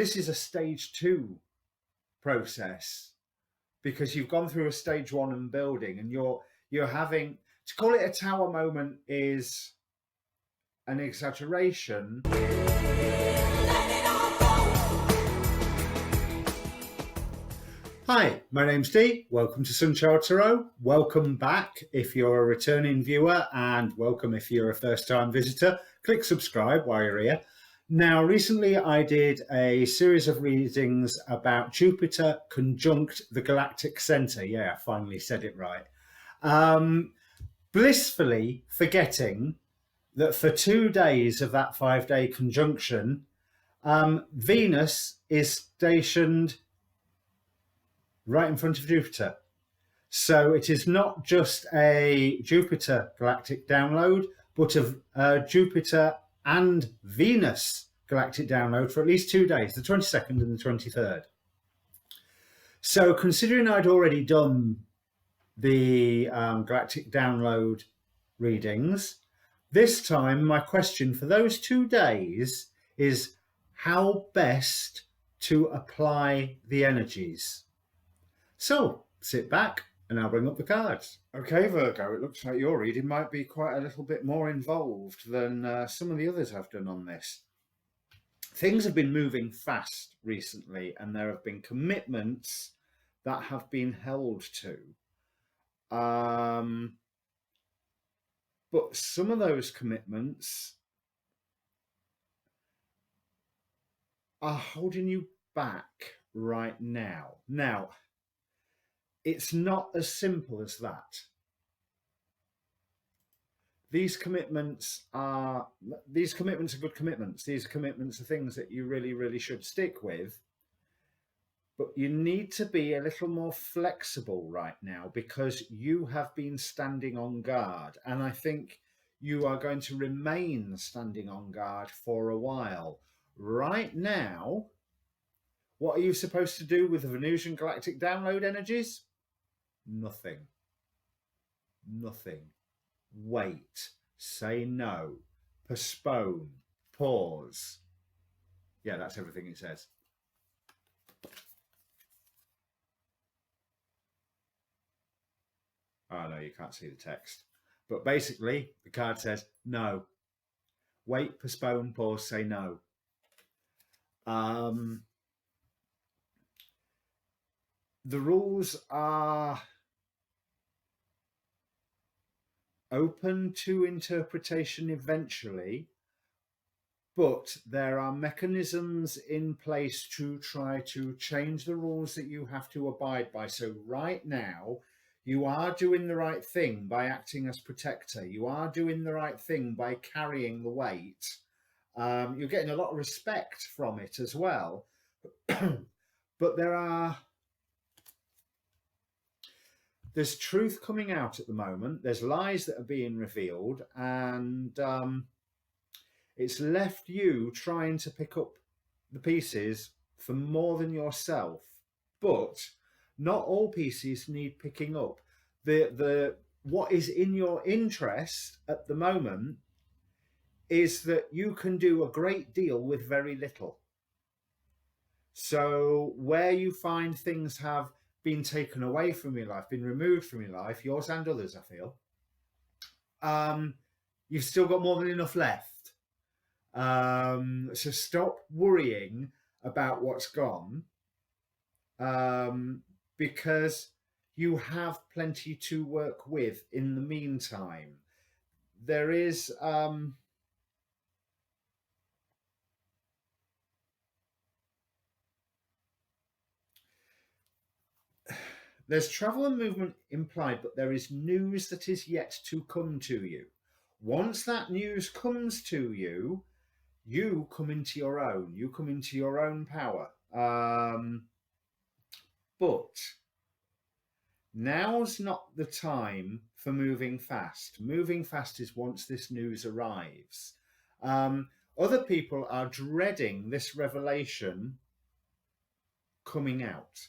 this is a stage 2 process, because you've gone through a stage 1 and building, and you're having to call it a tower moment is an exaggeration. Hi, my name's Dee. Welcome to Sunchild Tarot. Welcome back if you're a returning viewer, and welcome if you're a first-time visitor. Click subscribe while you're here. Now, recently I did a series of readings about Jupiter conjunct the Galactic Center. Yeah, I finally said it right. Blissfully forgetting that for 2 days of that 5-day conjunction, Venus is stationed right in front of Jupiter. So it is not just a Jupiter galactic download, but a Jupiter and Venus galactic download for at least 2 days, the 22nd and the 23rd. So considering I'd already done the galactic download readings, this time my question for those 2 days is how best to apply the energies. So sit back and I'll bring up the cards. Okay, Virgo, it looks like your reading might be quite a little bit more involved than some of the others I've done on this. Things have been moving fast recently, and there have been commitments that have been held to. But some of those commitments are holding you back right now. Now, it's not as simple as that. These commitments are good commitments. These commitments are things that you really, really should stick with. But you need to be a little more flexible right now, because you have been standing on guard. And I think you are going to remain standing on guard for a while. Right now, what are you supposed to do with the Venusian galactic download energies? Nothing. Nothing. Wait. Say no. Postpone. Pause. Yeah, that's everything it says. Oh, no, you can't see the text. But basically, the card says no. Wait, postpone, pause, say no. The rules are open to interpretation eventually, but there are mechanisms in place to try to change the rules that you have to abide by. So right now, you are doing the right thing by acting as protector. You are doing the right thing by carrying the weight. You're getting a lot of respect from it as well. But there's truth coming out at the moment. There's lies that are being revealed, and it's left you trying to pick up the pieces for more than yourself. But not all pieces need picking up. What is in your interest at the moment is that you can do a great deal with very little. So where you find things have been taken away from your life, been removed from your life, yours and others, I feel, you've still got more than enough left. So stop worrying about what's gone, because you have plenty to work with in the meantime. There is there's travel and movement implied, but there is news that is yet to come to you. Once that news comes to you, you come into your own. You come into your own power. But now's not the time for moving fast. Moving fast is once this news arrives. Other people are dreading this revelation coming out.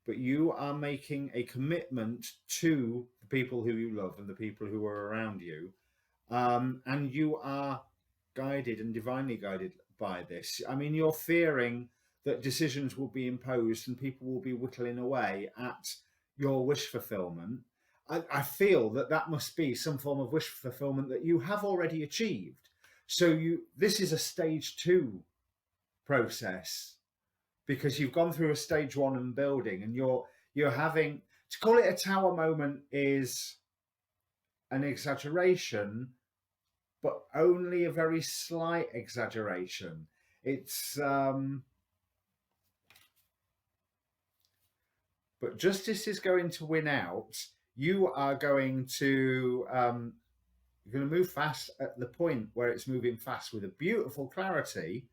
But you are making a commitment to the people who you love and the people who are around you. And you are guided and divinely guided by this. I mean, you're fearing that decisions will be imposed and people will be whittling away at your wish fulfillment. I feel that that must be some form of wish fulfillment that you have already achieved. So this is a stage 2 process, because you've gone through a stage 1 and building, and you're having to call it a tower moment is an exaggeration, but only a very slight exaggeration. It's but justice is going to win out. You are going to you're going to move fast at the point where it's moving fast, with a beautiful clarity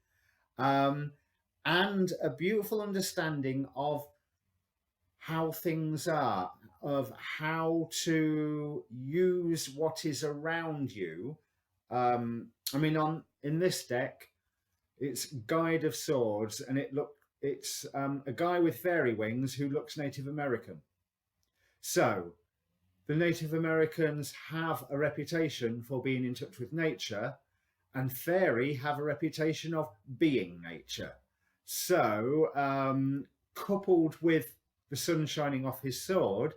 and a beautiful understanding of how things are, of how to use what is around you. I mean, in this deck, it's Guide of Swords, and it's a guy with fairy wings who looks Native American. So the Native Americans have a reputation for being in touch with nature, and fairy have a reputation of being nature. So coupled with the sun shining off his sword,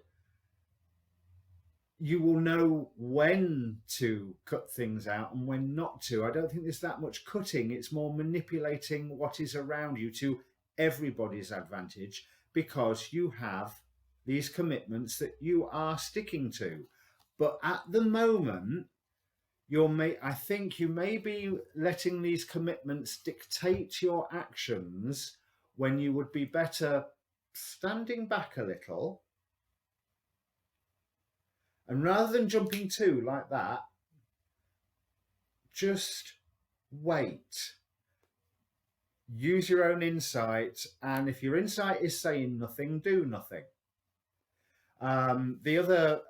you will know when to cut things out and when not to. I don't think there's that much cutting. It's more manipulating what is around you to everybody's advantage, because you have these commitments that you are sticking to. But at the moment, I think you may be letting these commitments dictate your actions, when you would be better standing back a little, and rather than jumping to like that, just wait. Use your own insight, and if your insight is saying nothing, do nothing. The other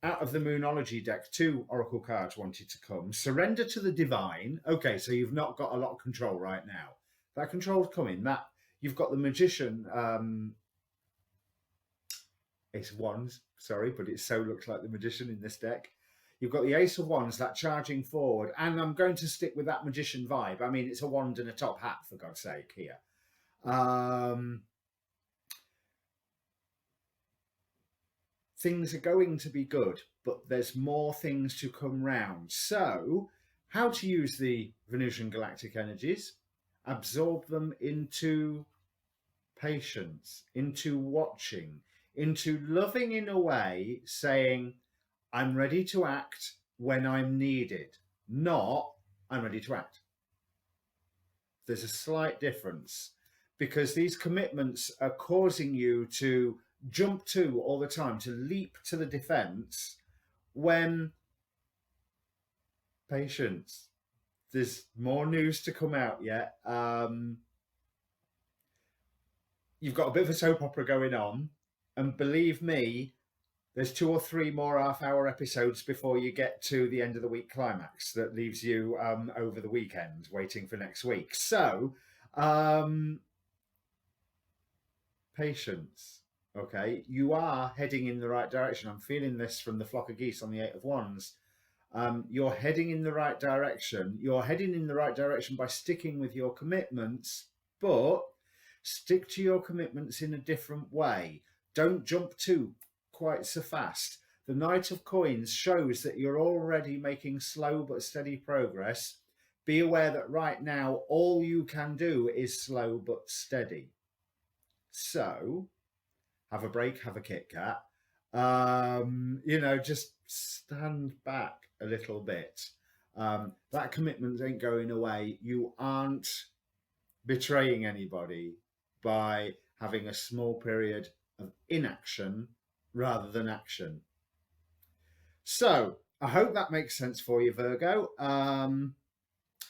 out of the Moonology deck, 2 oracle cards wanted to come. Surrender to the divine. Okay, so you've not got a lot of control right now. That control's coming. That you've got the Magician, Ace of Wands. Sorry, but it so looks like the Magician in this deck. You've got the Ace of Wands, that charging forward, and I'm going to stick with that Magician vibe. I mean, it's a wand and a top hat, for God's sake, here. Things are going to be good, but there's more things to come round. So, how to use the Venusian galactic energies? Absorb them into patience, into watching, into loving in a way, saying, I'm ready to act when I'm needed, not I'm ready to act. There's a slight difference, because these commitments are causing you to jump to all the time, to leap to the defense, when patience. There's more news to come out yet. You've got a bit of a soap opera going on, and believe me, there's 2 or 3 more half-hour episodes before you get to the end of the week climax that leaves you over the weekend waiting for next week. So, patience. Okay, you are heading in the right direction. I'm feeling this from the flock of geese on the 8 of Wands. You're heading in the right direction. You're heading in the right direction by sticking with your commitments, but stick to your commitments in a different way. Don't jump to quite so fast. The Knight of Coins shows that you're already making slow but steady progress. Be aware that right now, all you can do is slow but steady. So, have a break, have a Kit Kat. Just stand back a little bit. That commitment ain't going away. You aren't betraying anybody by having a small period of inaction rather than action. So I hope that makes sense for you, Virgo.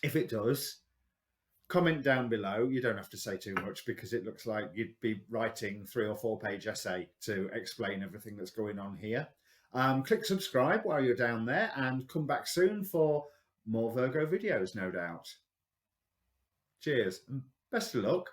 If it does, comment down below. You don't have to say too much, because it looks like you'd be writing 3 or 4 page essay to explain everything that's going on here. Click subscribe while you're down there, and come back soon for more Virgo videos, no doubt. Cheers and best of luck.